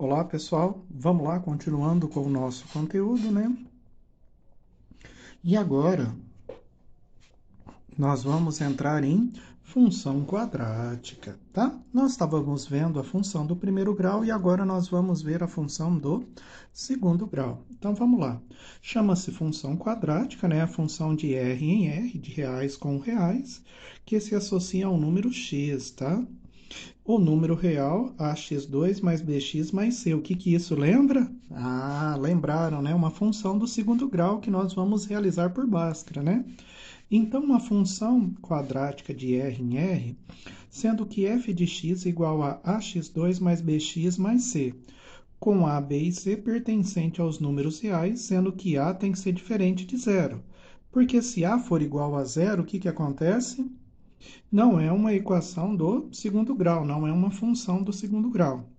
Olá, pessoal. Vamos lá, continuando com o nosso conteúdo, né? E agora, nós vamos entrar em função quadrática, tá? Nós estávamos vendo a função do primeiro grau e agora nós vamos ver a função do segundo grau. Então, vamos lá. Chama-se função quadrática, né? A função de R em R, de reais com reais, que se associa ao número x, tá? O número real, ax2 mais bx mais c. O que isso lembra? Ah, lembraram, né? Uma função do segundo grau que nós vamos realizar por Bhaskara, né? Então, uma função quadrática de R em R, sendo que f de x igual a ax2 mais bx mais c, com a, b e c pertencente aos números reais, sendo que a tem que ser diferente de zero. Porque se a for igual a zero, o que acontece? Não é uma equação do segundo grau, não é uma função do segundo grau.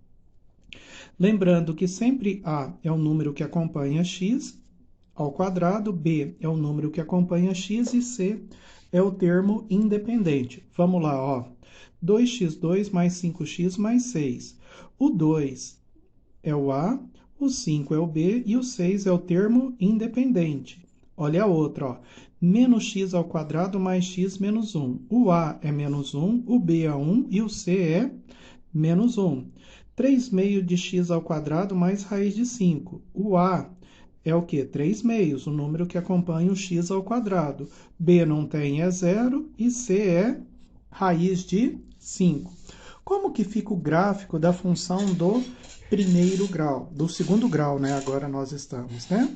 Lembrando que sempre A é o número que acompanha x ao quadrado, B é o número que acompanha x e C é o termo independente. Vamos lá, ó. 2x2 mais 5x mais 6. O 2 é o A, o 5 é o B e o 6 é o termo independente. Olha a outra, ó. Menos x ao quadrado mais x menos 1. O A é menos 1, o B é 1 e o C é menos 1. 3 meios de x ao quadrado mais raiz de 5. O A é o quê? 3 meios, o número que acompanha o x ao quadrado. B não tem, é 0, e C é raiz de 5. Como que fica o gráfico da função do primeiro grau, do segundo grau, né? Agora nós estamos, né?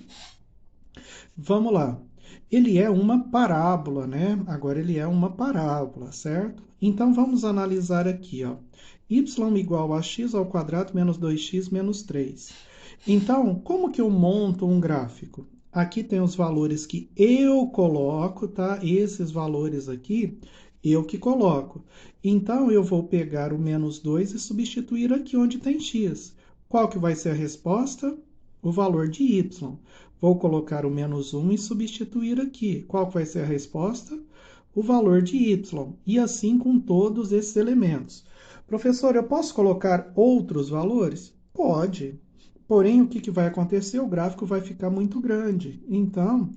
Vamos lá. Ele é uma parábola, né? Agora ele é uma parábola, certo? Então vamos analisar aqui, ó. Y igual a x ao quadrado menos 2x menos 3. Então, como que eu monto um gráfico? Aqui tem os valores que eu coloco, tá? Esses valores aqui, eu que coloco. Então, eu vou pegar o menos 2 e substituir aqui onde tem x. Qual que vai ser a resposta? O valor de y. Vou colocar o menos 1 e substituir aqui. Qual que vai ser a resposta? O valor de y. E assim com todos esses elementos. Professor, eu posso colocar outros valores? Pode. Porém, o que vai acontecer? O gráfico vai ficar muito grande. Então,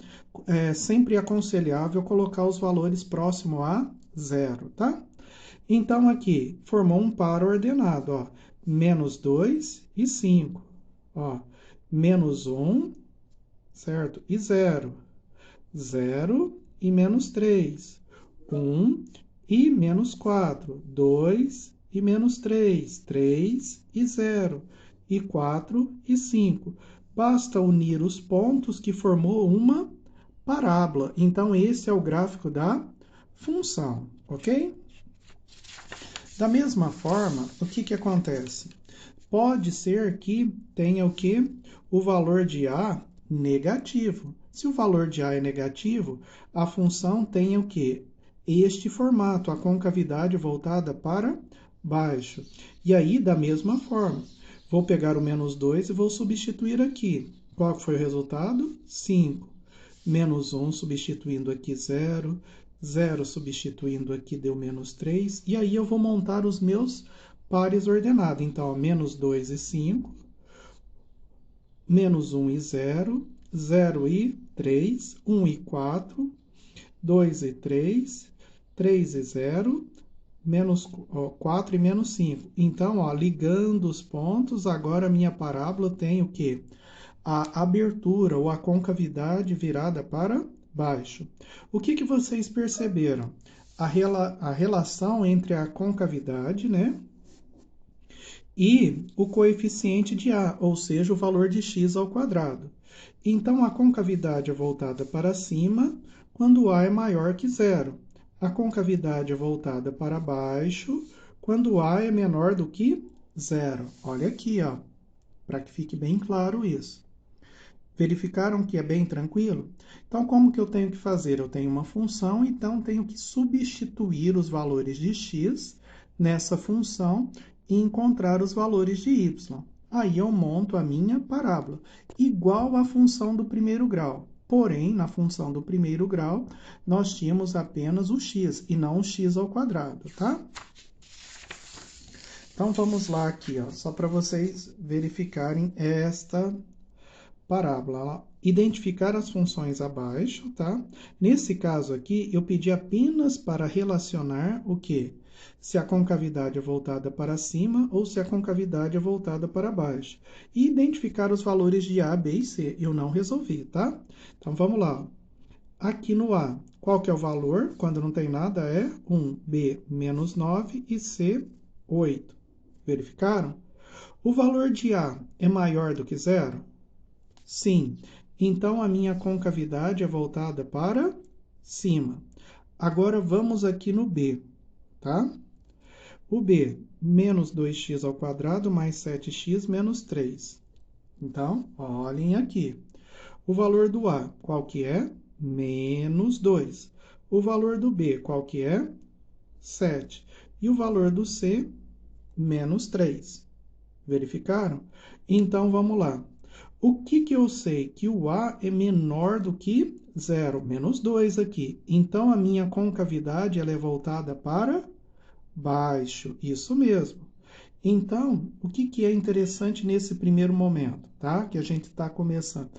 é sempre aconselhável colocar os valores próximo a zero, tá? Então, aqui, formou um par ordenado, ó. Menos 2 e 5. Ó, menos 1, certo? E 0. 0 e menos 3. 1 e menos 4. 2 e menos 3. 3 e 0. E 4 e 5. Basta unir os pontos que formou uma parábola. Então, esse é o gráfico da função, ok? Da mesma forma, o que acontece? Pode ser que tenha o quê? O valor de A negativo. Se o valor de A é negativo, a função tem o quê? Este formato, a concavidade voltada para baixo. E aí, da mesma forma, vou pegar o menos 2 e vou substituir aqui. Qual foi o resultado? 5. Menos 1 substituindo aqui 0. 0 substituindo aqui deu menos 3. E aí eu vou montar os meus pares ordenados. Então, ó, menos 2 e 5. Menos 1 e 0. 0 e 3. 1 e 4. 2 e 3. 3 e 0. Menos 4 e menos 5. Então, ó, ligando os pontos, agora a minha parábola tem o quê? A abertura ou a concavidade virada para baixo. O que vocês perceberam? A relação entre a concavidade, né? E o coeficiente de A, ou seja, o valor de x ao quadrado. Então, a concavidade é voltada para cima quando A é maior que zero. A concavidade é voltada para baixo quando A é menor do que zero. Olha aqui, ó, para que fique bem claro isso. Verificaram que é bem tranquilo? Então, como que eu tenho que fazer? Eu tenho uma função, então tenho que substituir os valores de x nessa função e encontrar os valores de y. Aí eu monto a minha parábola, igual à função do primeiro grau. Porém, na função do primeiro grau, nós tínhamos apenas o x e não o x ao quadrado, tá? Então, vamos lá aqui, ó, só para vocês verificarem esta parábola. Identificar as funções abaixo, tá? Nesse caso aqui, eu pedi apenas para relacionar o quê? Se a concavidade é voltada para cima ou se a concavidade é voltada para baixo. E identificar os valores de A, B e C. Eu não resolvi, tá? Então, vamos lá. Aqui no A, qual que é o valor? Quando não tem nada, é 1. B, menos 9 e C, 8. Verificaram? O valor de A é maior do que zero? Sim. Então, a minha concavidade é voltada para cima. Agora, vamos aqui no B, tá? O B, menos 2x ao quadrado mais 7x menos 3. Então, olhem aqui. O valor do A, qual que é? Menos 2. O valor do B, qual que é? 7. E o valor do C, menos 3. Verificaram? Então, vamos lá. O que eu sei? Que o A é menor do que 0, menos 2 aqui. Então, a minha concavidade ela é voltada para baixo. Isso mesmo. Então, o que é interessante nesse primeiro momento, tá? Que a gente está começando.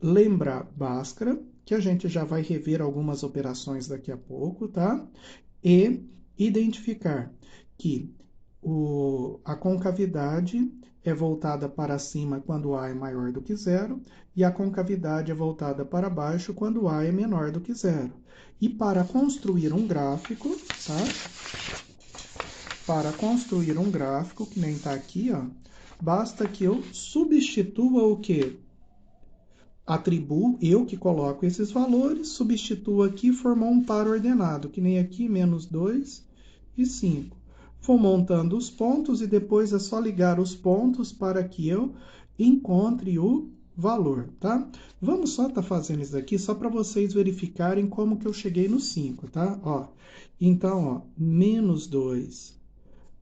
Lembrar Bhaskara, que a gente já vai rever algumas operações daqui a pouco, tá? E identificar que a concavidade é voltada para cima quando A é maior do que zero, e a concavidade é voltada para baixo quando A é menor do que zero. E para construir um gráfico, tá? Para construir um gráfico, que nem está aqui, ó, basta que eu substitua o quê? Atribuo, eu que coloco esses valores, substituo aqui e formou um par ordenado, que nem aqui, menos 2 e 5. Vou montando os pontos e depois é só ligar os pontos para que eu encontre o valor, tá? Vamos só estar fazendo isso aqui só para vocês verificarem como que eu cheguei no 5, tá? Ó, então, ó, menos 2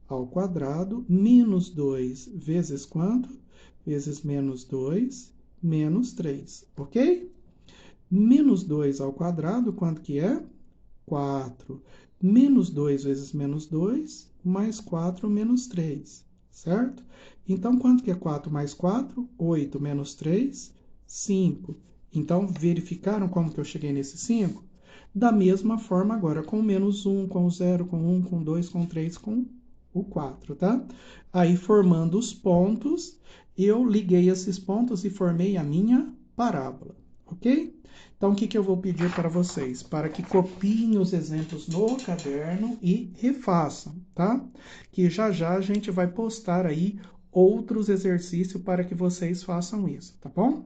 ao quadrado, menos 2 vezes quanto? Vezes menos 2, menos 3, ok? Menos 2 ao quadrado, quanto que é? 4. Menos 2 vezes menos 2, mais 4 menos 3, certo? Então, quanto que é 4 mais 4? 8 menos 3, 5. Então, verificaram como que eu cheguei nesse 5? Da mesma forma agora, com menos 1, com 0, com 1, com 2, com 3, com o 4, tá? Aí, formando os pontos, eu liguei esses pontos e formei a minha parábola, ok? Então, o que eu vou pedir para vocês? Para que copiem os exemplos no caderno e refaçam, tá? Que já já a gente vai postar aí outros exercícios para que vocês façam isso, tá bom?